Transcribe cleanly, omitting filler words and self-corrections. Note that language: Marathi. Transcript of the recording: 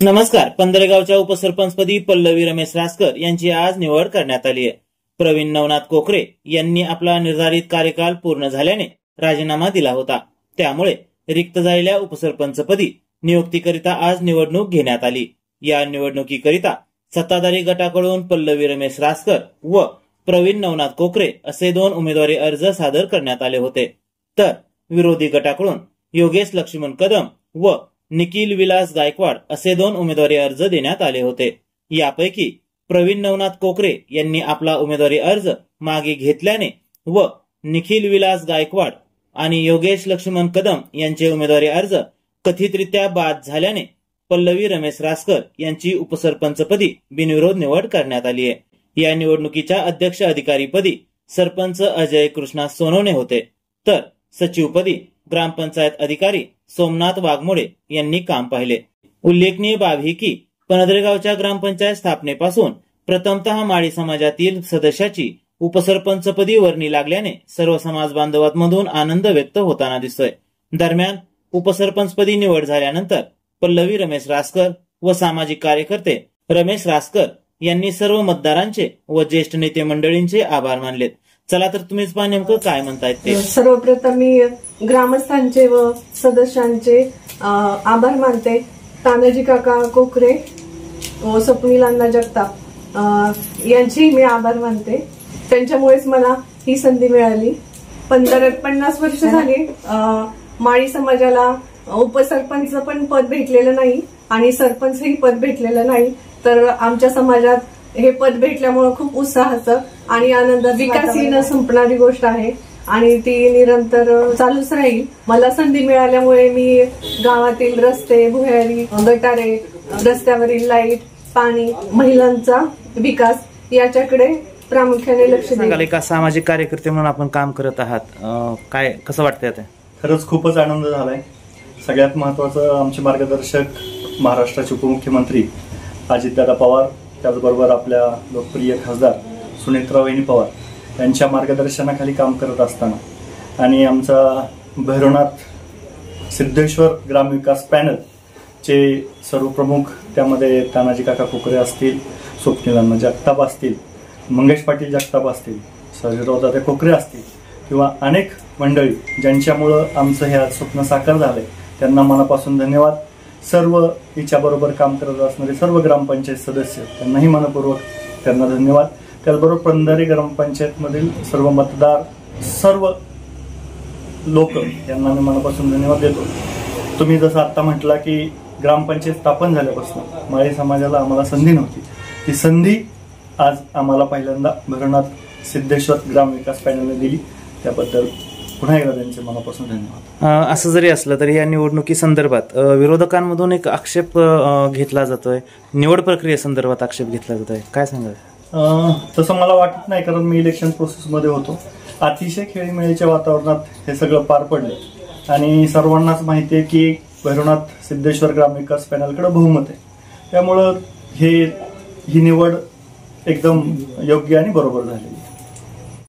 नमस्कार. पंधरेगावच्या उपसरपंचपदी पल्लवी रमेश रासकर यांची आज निवड करण्यात आली आहे. प्रवीण नवनाथ कोकरे यांनी आपला निर्धारित कार्यकाल पूर्ण झाल्याने राजीनामा दिला होता. त्यामुळे रिक्त झालेल्या उपसरपंचपदी नियुक्तीकरिता आज निवडणूक घेण्यात आली. या निवडणुकीकरिता सत्ताधारी गटाकडून पल्लवी रमेश रासकर व प्रवीण नवनाथ कोकरे असे 2 उमेदवारी अर्ज सादर करण्यात आले होते. तर विरोधी गटाकडून योगेश लक्ष्मण कदम व निखिल विलास गायकवाड असे 2 उमेदवारी अर्ज देण्यात आले होते. यापैकी प्रवीण नवनाथ कोकरे यांनी आपला उमेदवारी अर्ज मागे घेतल्याने व निखिल विलास गायकवाड आणि योगेश लक्ष्मण कदम यांचे उमेदवारी अर्ज कथितरित्या बाद झाल्याने पल्लवी रमेश रासकर यांची उपसरपंचपदी बिनविरोध निवड करण्यात आली आहे. या निवडणुकीच्या अध्यक्ष अधिकारीपदी सरपंच अजय कृष्णा सोनवणे होते, तर सचिवपदी ग्रामपंचायत अधिकारी सोमनाथ वाघमोडे यांनी काम पाहिले. उल्लेखनीय बाब ही की पंधरेगावच्या ग्रामपंचायत स्थापनेपासून प्रथमतः माळी समाजातील सदस्याची उपसरपंचपदी वर्णी लागल्याने सर्व समाज बांधवांमधून आनंद व्यक्त होताना दिसतोय. दरम्यान उपसरपंचपदी निवड झाल्यानंतर पल्लवी रमेश रासकर व सामाजिक कार्यकर्ते रमेश रासकर यांनी सर्व मतदारांचे व ज्येष्ठ नेते मंडळींचे आभार मानलेत. चला तर तुम्हीच पहा नेमकं काय म्हणतायत ते. सर्वप्रथम मी ग्रामस्थांचे व सदस्यांचे आभार मानते. तानाजी काका कोकरे व स्वप्नील अण्णा जगताप यांची मी आभार मानते. त्यांच्यामुळेच मला ही संधी मिळाली. 50 वर्ष झाली माळी समाजाला उपसरपंच पण पद भेटलेलं नाही आणि सरपंचही पद भेटलेलं नाही. तर आमच्या समाजात हे पद भेटल्यामुळे खूप उत्साहाचं आणि आनंद, विकास ही न संपणारी गोष्ट आहे आणि ती निरंतर चालूच राहील. मला संधी मिळाल्यामुळे मी गावातील रस्ते, भुयारी, गटारे, रस्त्यावरील लाईट, पाणी, महिलांचा विकास याच्याकडे प्रामुख्याने लक्ष देईल. एका सामाजिक कार्यकर्ते म्हणून आपण काम करत आहात, काय कसं वाटतंय आता? खरंच खूपच आनंद झालाय. सगळ्यात महत्वाचं आमचे मार्गदर्शक महाराष्ट्राचे उपमुख्यमंत्री अजितदादा पवार, त्याचबरोबर आपल्या लोकप्रिय खासदार सुनेत्रावहिनी पवार यांच्या मार्गदर्शनाखाली काम करत असताना आणि आमचा भैरवनाथ सिद्धेश्वर ग्रामविकास पॅनलचे सर्व प्रमुख, त्यामध्ये तानाजी काका कोकरे असतील, स्वप्नील अण्णा जगताप असतील, मंगेश पाटील जगताप असतील, सर्जीरावदादा कोकरे असतील किंवा अनेक मंडळी ज्यांच्यामुळं आमचं हे आज स्वप्न साकार झालंय, त्यांना मनापासून धन्यवाद. सर्व हिच्याबरोबर काम करत असणारे सर्व ग्रामपंचायत सदस्य त्यांनाही मनपूर्वक त्यांना धन्यवाद. त्याचबरोबर पंधरे ग्रामपंचायतमधील सर्व मतदार, सर्व लोक यांना मी मनापासून धन्यवाद देतो. तुम्ही जसं आता म्हटला की ग्रामपंचायत स्थापन झाल्यापासून माळी समाजाला आम्हाला संधी नव्हती, ती संधी आज आम्हाला पहिल्यांदा भैरवनाथ सिद्धेश्वर ग्रामविकास पॅनलने दिली. त्याबद्दल पुन्हा एकदा त्यांचे मनापासून धन्यवाद. असं जरी असलं तरी या निवडणुकी संदर्भात विरोधकांमधून एक आक्षेप घेतला जातोय, निवड प्रक्रियेसंदर्भात आक्षेप घेतला जातोय, काय सांगाल? तसं मला वाटत नाही, कारण मी इलेक्शन प्रोसेसमध्ये होतो. अतिशय खेळीमेळीच्या वातावरणात हे सगळं पार पडलं आणि सर्वांनाच माहिती आहे की भैरवनाथ सिद्धेश्वर ग्रामविकास पॅनलकडे बहुमत आहे. त्यामुळं ही निवड एकदम योग्य आणि बरोबर झाली.